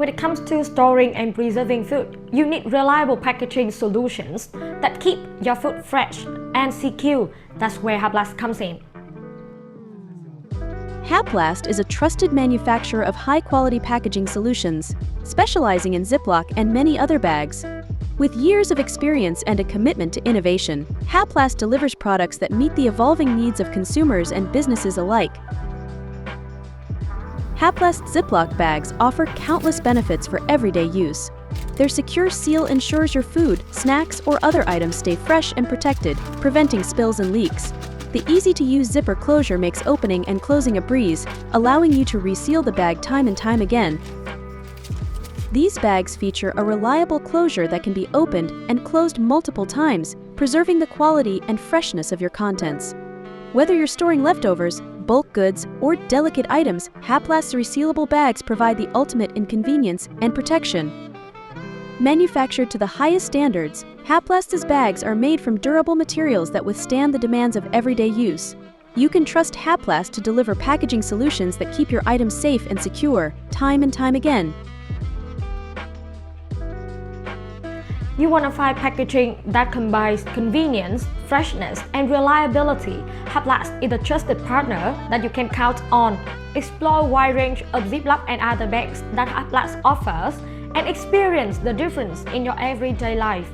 When it comes to storing and preserving food, you need reliable packaging solutions that keep your food fresh and secure. That's where Haplast comes in. Haplast is a trusted manufacturer of high-quality packaging solutions, specializing in Ziplock and many other bags. With years of experience and a commitment to innovation, Haplast delivers products that meet the evolving needs of consumers and businesses alike. Haplast Ziplock bags offer countless benefits for everyday use. Their secure seal ensures your food, snacks, or other items stay fresh and protected, preventing spills and leaks. The easy-to-use zipper closure makes opening and closing a breeze, allowing you to reseal the bag time and time again. These bags feature a reliable closure that can be opened and closed multiple times, preserving the quality and freshness of your contents. Whether you're storing leftovers, bulk goods, or delicate items, Haplast's resealable bags provide the ultimate in convenience and protection. Manufactured to the highest standards, Haplast's bags are made from durable materials that withstand the demands of everyday use. You can trust Haplast to deliver packaging solutions that keep your items safe and secure, time and time again. You want to find packaging that combines convenience, freshness, and reliability. Haplast is a trusted partner that you can count on. Explore a wide range of Ziplock and other bags that Haplast offers and experience the difference in your everyday life.